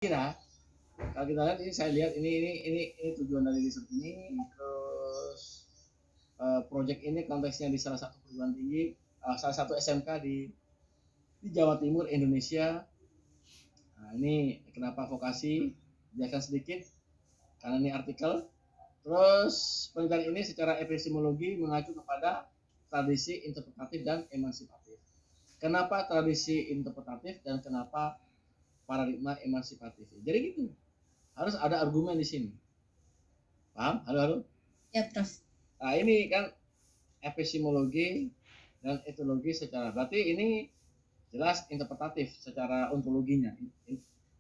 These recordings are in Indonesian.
kira kalau kita lihat ini, saya lihat ini tujuan dari riset ini, terus project ini konteksnya di salah satu perguruan tinggi, salah satu SMK di Jawa Timur Indonesia. Nah, ini kenapa vokasi, jelaskan sedikit karena ini artikel. Terus penelitian ini secara epistemologi mengacu kepada tradisi interpretatif dan emansipatif. Kenapa tradisi interpretatif dan kenapa paradigma emansipatif? Jadi gitu, harus ada argumen di sini. Paham? Halo, halo. Ya, Prof. Nah, ini kan epistemologi dan etologi secara, berarti ini jelas interpretatif secara ontologinya,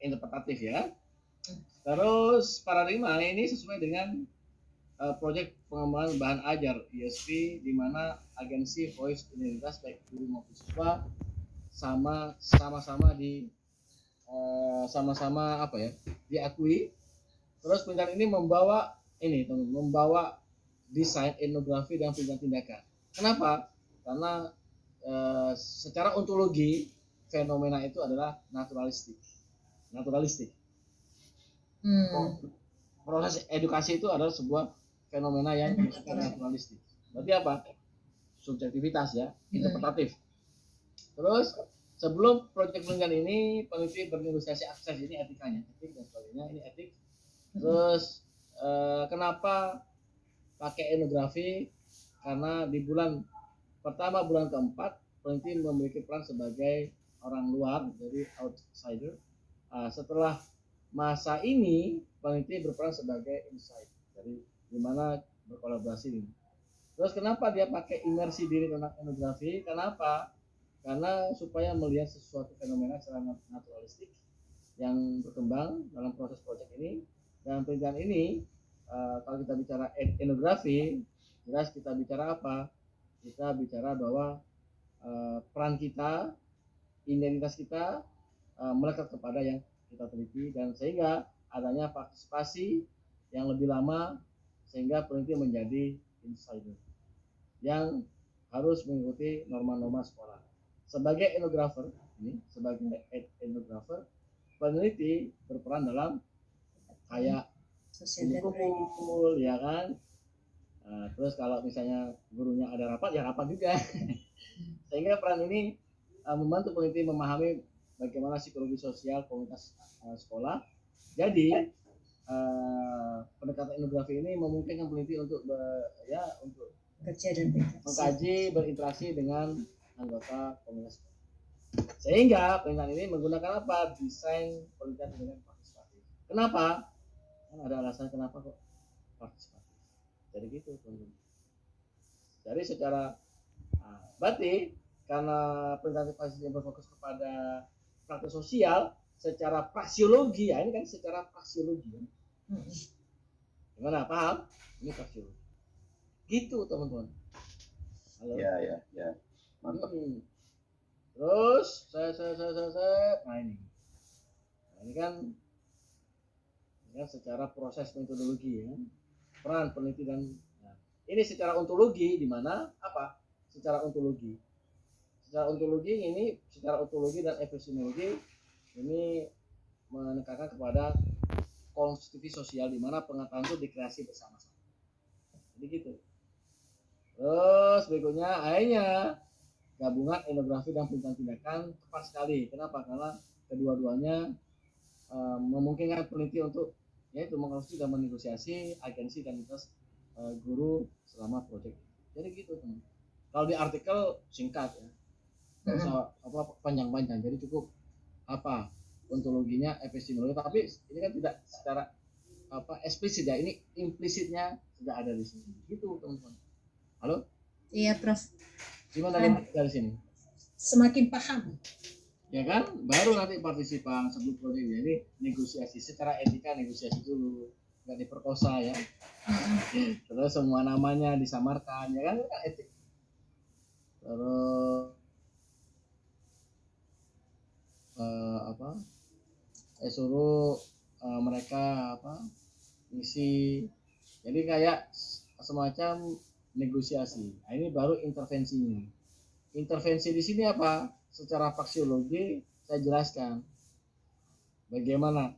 interpretatif ya. Terus paradigma ini sesuai dengan proyek pengembangan bahan ajar ISP, di mana agensi voice identitas baik guru maupun siswa sama-sama sama-sama apa ya, diakui. Terus penelitian ini membawa desain, etnografi dan tindakan. Kenapa? Karena secara ontologi fenomena itu adalah naturalistik. Proses edukasi itu adalah sebuah fenomena yang naturalistik. Berarti apa? Subjektivitas ya, interpretatif. Terus sebelum proyek penelitian ini, peneliti bernegosiasi akses, ini etikanya, etik dan sebagainya, ini etik. Terus kenapa pakai etnografi? Karena di bulan pertama, bulan keempat, peneliti memiliki peran sebagai orang luar, jadi outsider. Setelah masa ini, peneliti berperan sebagai insider, jadi dimana berkolaborasi ini. Terus kenapa dia pakai imersi diri tentang etnografi? Kenapa? Karena supaya melihat sesuatu fenomena secara naturalistik yang berkembang dalam proses proyek ini. Dan penelitian ini, kalau kita bicara etnografi, jelas kita bicara apa? Kita bicara bahwa peran kita, identitas kita melekat kepada yang kita teliti, dan sehingga adanya partisipasi yang lebih lama, sehingga peneliti menjadi insider yang harus mengikuti norma-norma sekolah. Sebagai etnografer, peneliti berperan dalam kayak kumpul ya kan. Terus kalau misalnya gurunya ada rapat, ya rapat juga. Sehingga peran ini membantu peneliti memahami bagaimana psikologi sosial komunitas sekolah. Jadi pendekatan etnografi ini memungkinkan peneliti untuk mengkaji, berinteraksi dengan anggota komunitas. Sehingga penelitian ini menggunakan apa? Desain penelitian dengan partisipatif. Kenapa? Kan ada alasan kenapa kok partisipatif. Jadi gitu, teman-teman. Jadi secara berarti karena penelitian partisipatif yang berfokus kepada praktek sosial secara praksiologi, ya ini kan secara praksiologi kan. Gimana, paham? Ini praksiologi. Gitu, teman-teman. Halo. Ya. Mantap. Terus saya nah ini kan secara proses metodologi ya, peran peneliti dan ini secara ontologi, di mana apa? Secara ontologi dan epistemologi ini menekankan kepada konstitusi sosial, di mana pengetahuan itu dikreasi bersama-sama. Jadi gitu. Terus berikutnya akhirnya gabungan etnografi dan tindakan tepat sekali. Kenapa? Karena kedua-duanya memungkinkan peneliti untuk yaitu mengkonstruksi dan menegosiasi agensi dan identitas guru selama proyek. Jadi gitu, teman. Kalau di artikel singkat ya, nggak usah panjang-panjang. Jadi cukup apa ontologinya, epistemologi. Tapi ini kan tidak secara eksplisit ya. Ini implisitnya sudah ada di sini. Gitu, teman-teman. Halo? Iya, Prof. Gimana dari sini? Semakin paham. Ya kan, baru nanti partisipan sebelum proyek. Jadi negosiasi secara etika, negosiasi dulu, nggak diperkosa ya. Terus semua namanya disamarkan, ya kan, kan etik. Terus suruh mereka isi, jadi kayak semacam negosiasi. Nah, ini baru intervensinya. Intervensi di sini apa? Secara faksiologi saya jelaskan bagaimana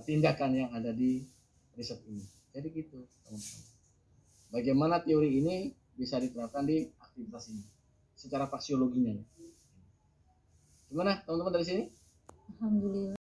tindakan yang ada di riset ini. Jadi gitu, teman-teman. Bagaimana teori ini bisa diterapkan di aktivitas ini secara fisiologinya. Gimana teman-teman dari sini? Alhamdulillah.